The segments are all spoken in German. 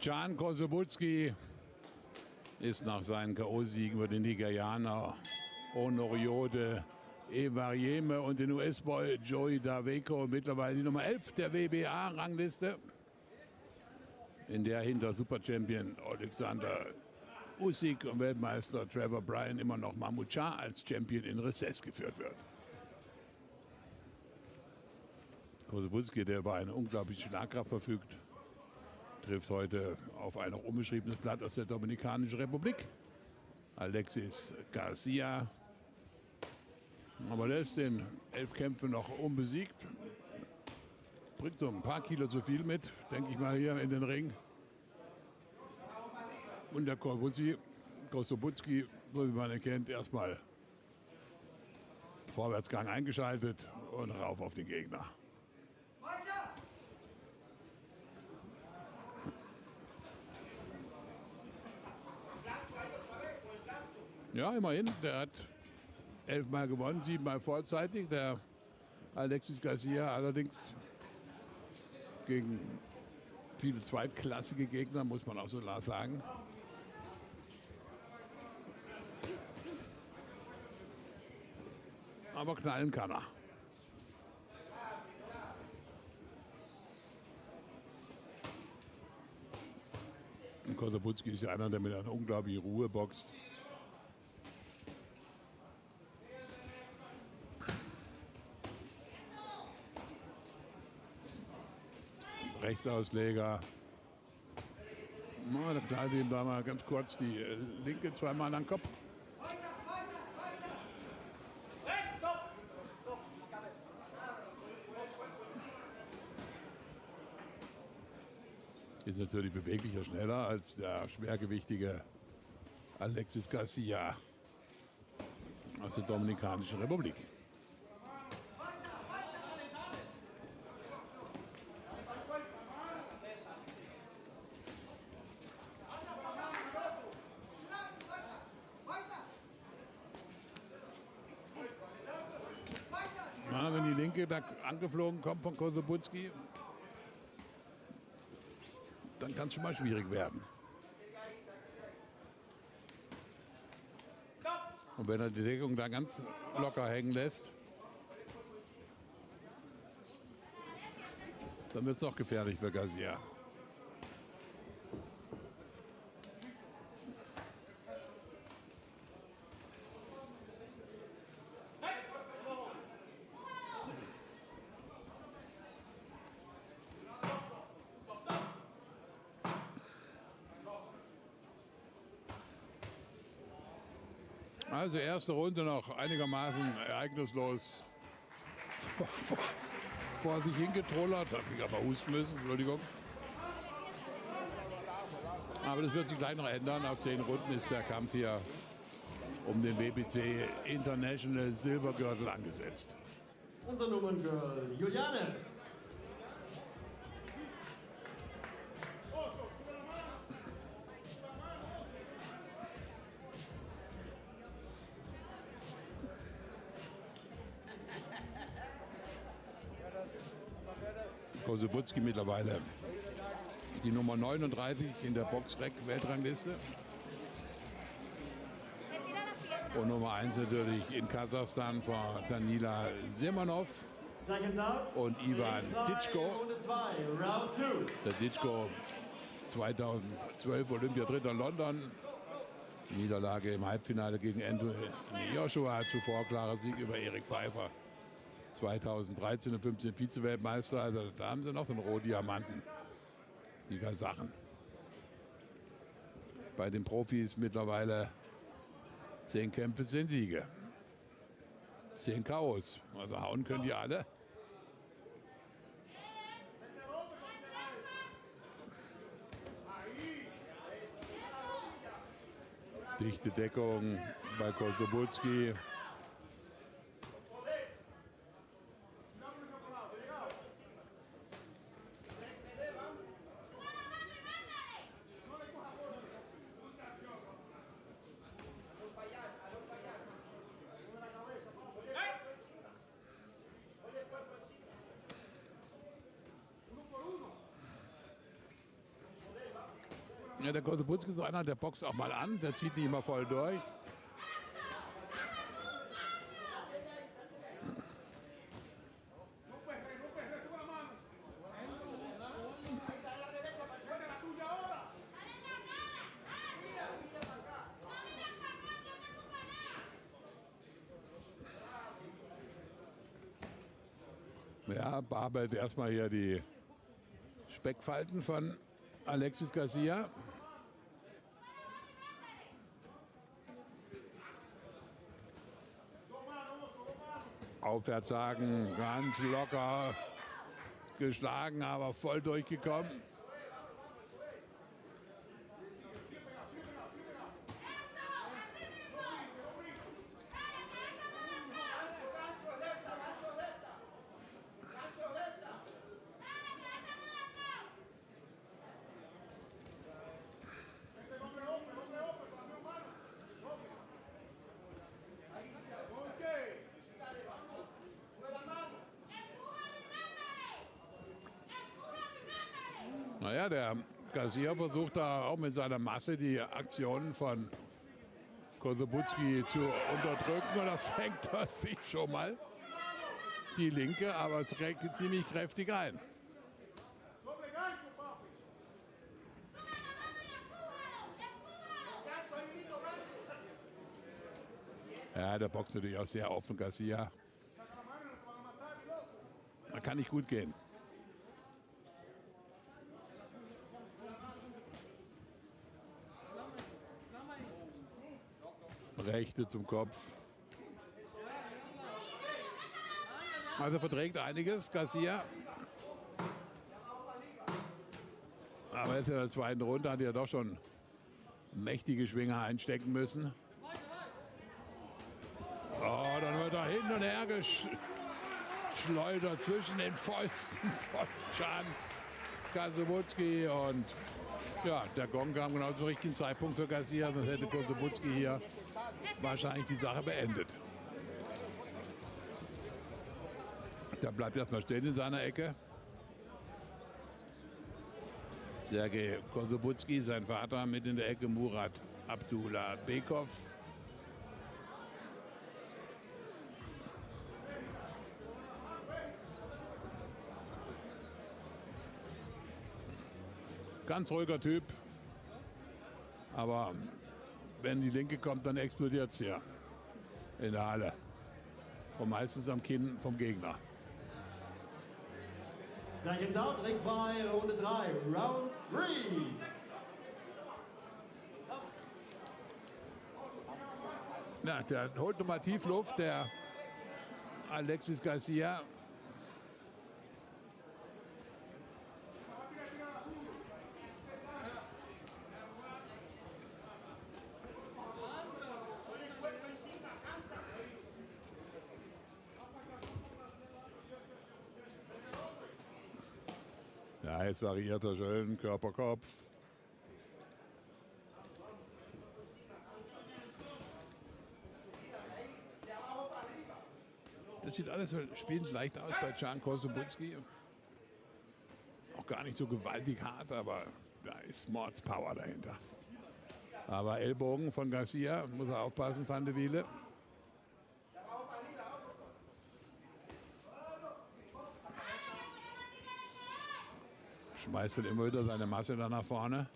Can Kossobutski ist nach seinen K.O.-Siegen über den Nigerianer Onoriode Evarieme und den US-Boy Joey Daveco mittlerweile die Nummer 11 der WBA-Rangliste, in der hinter Super-Champion Alexander Usyk und Weltmeister Trevor Bryan immer noch Mahmoud Shah als Champion in Recess geführt wird. Kossobutski, der über eine unglaubliche Schlagkraft verfügt, trifft heute auf ein noch unbeschriebenes Blatt aus der Dominikanischen Republik, Alexis Garcia. Aber der ist in 11 Kämpfen noch unbesiegt. Bringt so ein paar Kilo zu viel mit, denke ich mal, hier in den Ring. Und der Kossobutski, so wie man ihn kennt, erstmal Vorwärtsgang eingeschaltet und rauf auf den Gegner. Ja, immerhin, der hat 11 Mal gewonnen, 7 Mal vorzeitig. Der Alexis Garcia allerdings gegen viele zweitklassige Gegner, muss man auch so sagen. Aber knallen kann er. Und Kossobutski ist ja einer, der mit einer unglaublichen Ruhe boxt. Rechtsausleger. Da knallt ihm da mal ganz kurz die linke zweimal an den Kopf. Ist natürlich beweglicher, schneller als der schwergewichtige Alexis Garcia aus der Dominikanischen Republik. Ja, wenn die linke da angeflogen kommt von Kossobutski, dann kann es schon mal schwierig werden. Und wenn er die Deckung da ganz locker hängen lässt, dann wird es doch gefährlich für Garcia. Also erste Runde noch einigermaßen ereignislos vor sich hingetrollert. Habe ich aber husten müssen, Entschuldigung. Aber das wird sich gleich noch ändern. Auf 10 Runden ist der Kampf hier um den WBC International Silbergürtel angesetzt. Unser Nummerngirl Juliane. Kossobutski mittlerweile die Nummer 39 in der Boxrec-Weltrangliste. Und Nummer 1 natürlich in Kasachstan vor Danila Simonov und Ivan Ditschko. Der Ditschko 2012 Olympiadritter London. Niederlage im Halbfinale gegen Anthony Joshua, zuvor klarer Sieg über Erik Pfeiffer. 2013 und 15 Vize-Weltmeister, also da haben sie noch einen Rohdiamanten, die Kasachen. Bei den Profis mittlerweile 10 Kämpfe, 10 Siege. 10 K.O.s, also hauen können die alle. Dichte Deckung bei Kossobutski. Ja, der Kosebutski ist so einer, der boxt auch mal an, der zieht nicht immer voll durch. Ja, bearbeitet erstmal hier die Speckfalten von Alexis Garcia. Aufwärtshaken, ganz locker geschlagen, aber voll durchgekommen. Naja, der Garcia versucht da auch mit seiner Masse die Aktionen von Kosebutski zu unterdrücken. Und da fängt er sich schon mal die linke, aber ziemlich kräftig ein. Ja, der boxt natürlich auch sehr offen, Garcia. Da kann nicht gut gehen. Rechte zum Kopf. Also verträgt einiges, Garcia. Aber jetzt in der zweiten Runde hat er doch schon mächtige Schwinger einstecken müssen. Oh, dann wird er hin und her geschleudert zwischen den Fäusten von Can Kosebutski. Und ja, der Gong kam genau zum richtigen Zeitpunkt für Garcia. Sonst hätte Kosebutski hier wahrscheinlich die Sache beendet. Der bleibt erstmal stehen in seiner Ecke. Sergei Kosebutski, sein Vater mit in der Ecke, Murat Abdullah Bekov. Ganz ruhiger Typ, aber wenn die Linke kommt, dann explodiert es hier in der Halle. Und meistens am Kinn vom Gegner. Seconds out, Ring 2, Runde 3, Round 3. Ja, der holt nochmal tief Luft, der Alexis Garcia. Ja, jetzt variiert er schön, Körper-Kopf. Das sieht alles so spielend leicht aus bei Can Kosebutski. Auch gar nicht so gewaltig hart, aber da ist Mordspower dahinter. Aber Ellbogen von Garcia, muss er aufpassen, Van de Wiele. Schmeißt dann immer wieder seine Masse da nach vorne.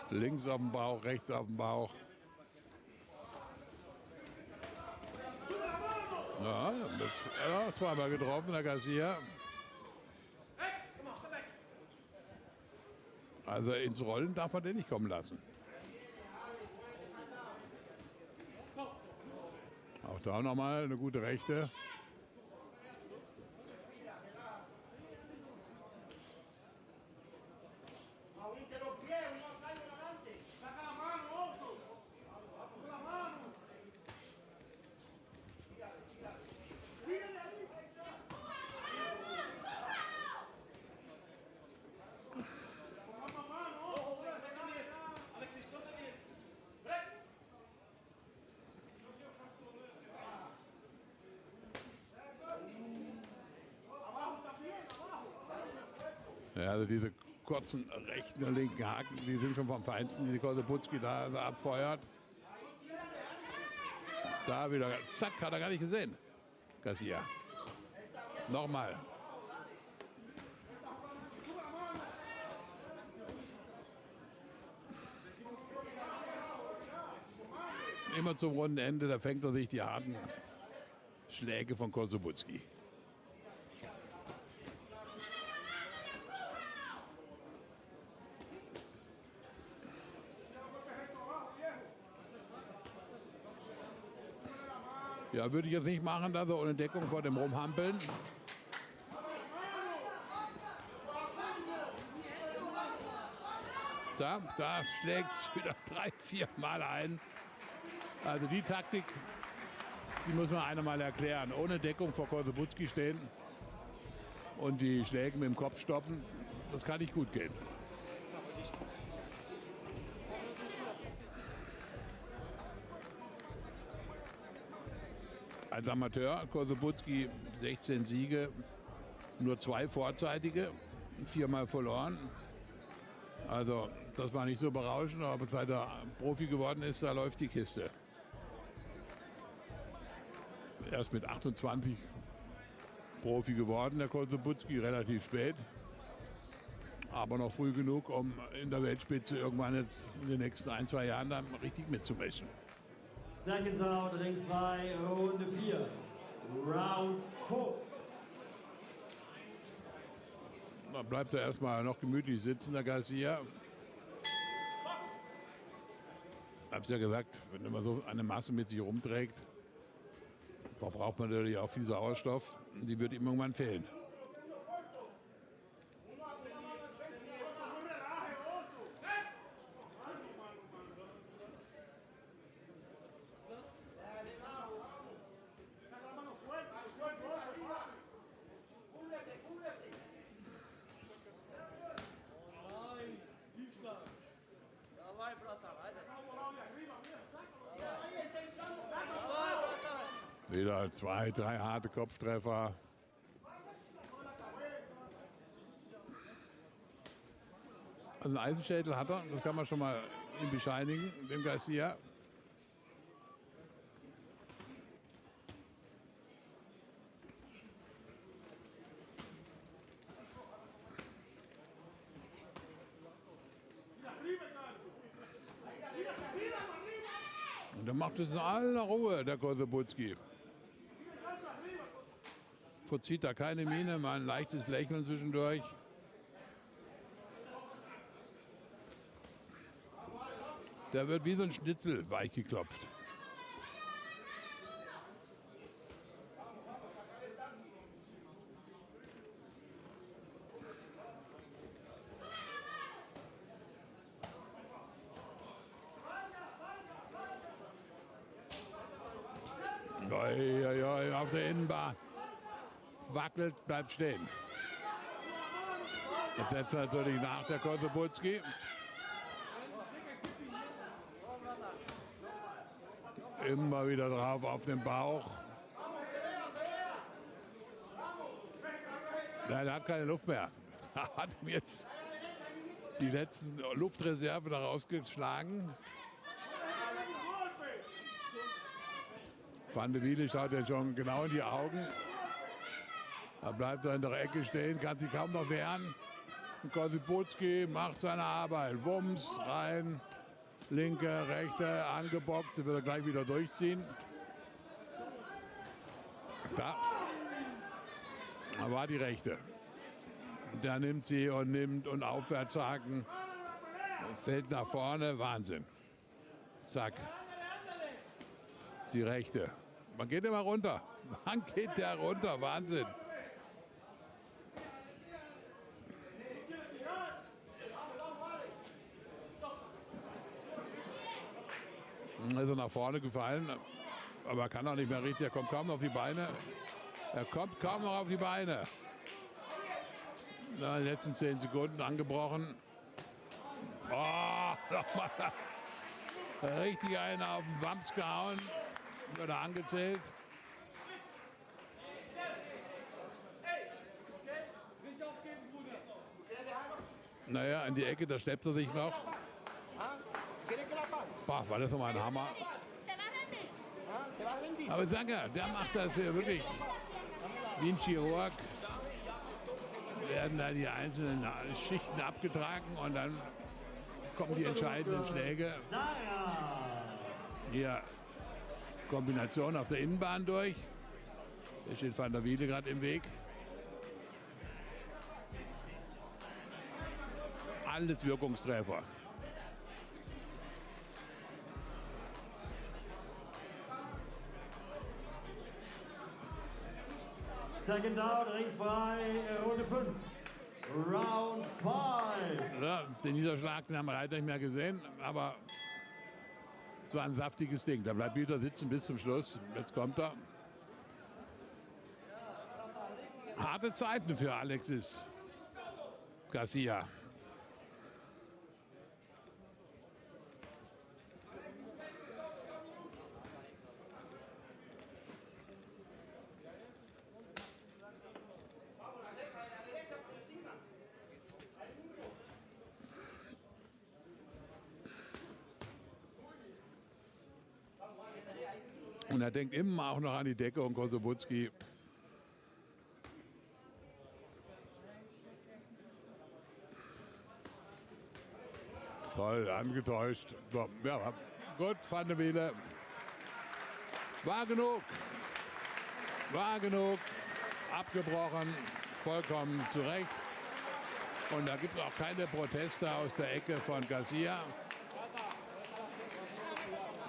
Links auf dem Bauch, rechts auf dem Bauch. Ja, ja, zweimal getroffen, der Garcia. Also ins Rollen darf man den nicht kommen lassen. Auch da nochmal eine gute Rechte. Ja, also diese kurzen rechten und linken Haken, die sind schon vom Feinsten, die Kosebutski da abfeuert. Da wieder, zack, hat er gar nicht gesehen. Garcia. Nochmal. Immer zum runden Ende, da fängt er sich die harten Schläge von Kosebutski. Ja, würde ich jetzt nicht machen, da so ohne Deckung vor dem Rumhampeln. Da schlägt es wieder 3-4 Mal ein. Also die Taktik, die muss man einmal erklären. Ohne Deckung vor Kosebutski stehen und die Schläge mit dem Kopf stoppen, das kann nicht gut gehen. Als Amateur, Kosebutski 16 Siege, nur 2 vorzeitige, 4-mal verloren. Also das war nicht so berauschend, aber seit er Profi geworden ist, da läuft die Kiste. Erst mit 28 Profi geworden, der Kosebutski, relativ spät. Aber noch früh genug, um in der Weltspitze irgendwann jetzt in den nächsten 1-2 Jahren dann richtig mitzumischen. Seconds out, Ring frei, Runde 4. Round 4. Da bleibt er erstmal noch gemütlich sitzen, der Garcia. Ich habe es ja gesagt, wenn man so eine Masse mit sich rumträgt, verbraucht man natürlich auch viel Sauerstoff. Die wird ihm irgendwann fehlen. Wieder 2, 3 harte Kopftreffer. Also einen Eisenschädel hat er, das kann man schon mal ihm bescheinigen, dem Garcia. Und der macht es in aller Ruhe, der Kosebutski. Verzieht da keine Miene, mal ein leichtes Lächeln zwischendurch. Der wird wie so ein Schnitzel weich geklopft. Auf der Innenbahn. Wackelt, bleibt stehen. Jetzt setzt er natürlich nach, der Kosebutski. Immer wieder drauf auf den Bauch. Nein, er hat keine Luft mehr. Er hat ihm jetzt die letzten Luftreserven da rausgeschlagen. Van de Wiele schaut ja schon genau in die Augen. Da bleibt er in der Ecke stehen, kann sich kaum noch wehren. Kosebutski macht seine Arbeit. Wumms, rein, linke, rechte, angeboxt. Sie wird er gleich wieder durchziehen. Da war die rechte. Da nimmt sie und nimmt und Aufwärtshaken. Fällt nach vorne, Wahnsinn. Zack. Die rechte. Man geht immer runter. Man geht der runter, Wahnsinn. Also nach vorne gefallen, aber er kann auch nicht mehr richtig. Er kommt kaum noch auf die Beine. Er kommt kaum noch auf die Beine. Na, in den letzten 10 Sekunden angebrochen. Oh, nochmal richtig einen auf den Wams gehauen. Wird er angezählt. Naja, in die Ecke, da steppt er sich noch. Boah, war das nochmal ein Hammer. Aber ich sage ja, der macht das hier wirklich wie ein Chirurg. Werden da die einzelnen Schichten abgetragen und dann kommen die entscheidenden Schläge. Hier Kombination auf der Innenbahn durch. Da steht Van der Wiele gerade im Weg. Alles Wirkungstreffer. Seconds out, ringfrei, Runde 5. Round 5. Ja, den Niederschlag, den haben wir leider nicht mehr gesehen, aber es war ein saftiges Ding. Da bleibt wieder sitzen bis zum Schluss. Jetzt kommt er. Harte Zeiten für Alexis Garcia. Und er denkt immer auch noch an die Decke und Kosobutski. Toll, angetäuscht. So, ja, gut, Van der Wiele. War genug. War genug. Abgebrochen. Vollkommen zurecht. Und da gibt es auch keine Proteste aus der Ecke von Garcia.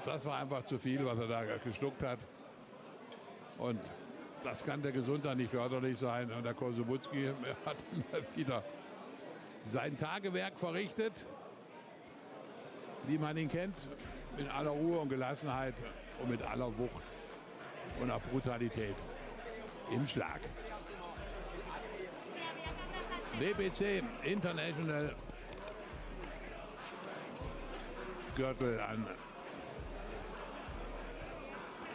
Das war einfach zu viel, was er da geschluckt hat. Und das kann der Gesundheit nicht förderlich sein. Und der Kosobutski hat wieder sein Tagewerk verrichtet, wie man ihn kennt, mit aller Ruhe und Gelassenheit und mit aller Wucht und auch Brutalität im Schlag. WBC International Gürtel an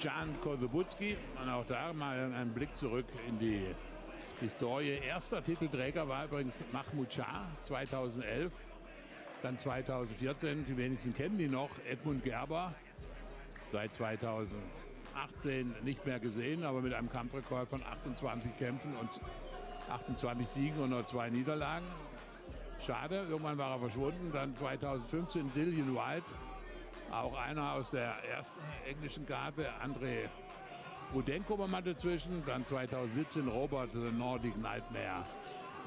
Can Kosobutski. Und auch da mal ein Blick zurück in die Historie. Erster Titelträger war übrigens Mahmoud Shah 2011. Dann 2014, die wenigsten kennen ihn noch, Edmund Gerber. Seit 2018 nicht mehr gesehen, aber mit einem Kampfrekord von 28 Kämpfen und 28 Siegen und nur 2 Niederlagen. Schade, irgendwann war er verschwunden. Dann 2015 Dillian White. Auch einer aus der ersten englischen Karte, Andrei Rudenko war mal dazwischen. Dann 2017 Robert The Nordic Nightmare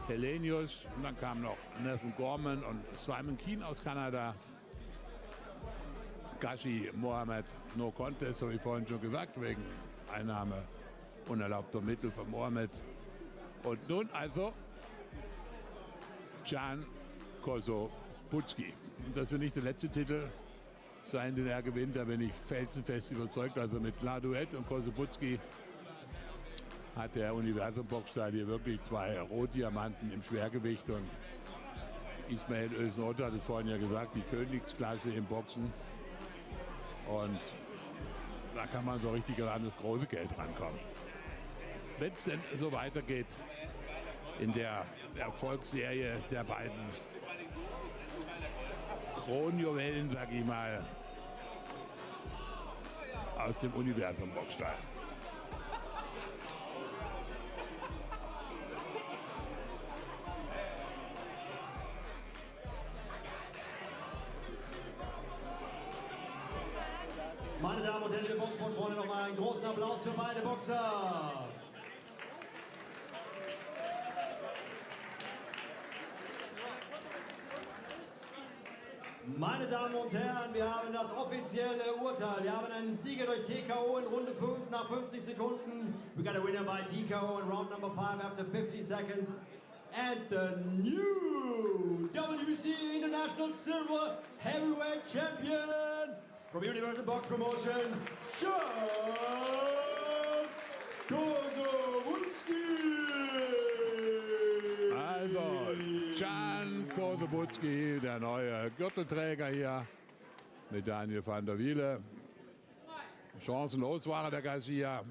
Helenius. Und dann kamen noch Nathan Gorman und Simon Keane aus Kanada. Gashi Mohammed No Contest, habe ich vorhin schon gesagt, wegen Einnahme unerlaubter Mittel von Mohammed. Und nun also Can Kosobutski. Das wird nicht der letzte Titel sein, den er gewinnt, da bin ich felsenfest überzeugt. Also mit Kladuet und Kosobutski hat der Universum-Boxstall hier wirklich 2 Rotdiamanten im Schwergewicht. Und Ismail Öznoto hat es vorhin ja gesagt, die Königsklasse im Boxen. Und da kann man so richtig an das große Geld rankommen. Wenn es denn so weitergeht in der Erfolgsserie der beiden Kronjuwelen, sag ich mal, aus dem Universum-Boxstall. Meine Damen und Herren, liebe Boxsportfreunde, nochmal einen großen Applaus für beide Boxer. Meine Damen und Herren, wir haben das offizielle Urteil. Wir haben einen Sieger durch TKO in Runde 5 nach 50 Sekunden. We got a winner by TKO in round number 5 after 50 seconds. And the new WBC International Silver Heavyweight Champion from Universal Box Promotion, Can Kosobutski. Also, Can Kosobutski, der neue Gürtelträger hier mit Daniel Van der Wiele. Chancenlos war er, der Garcia.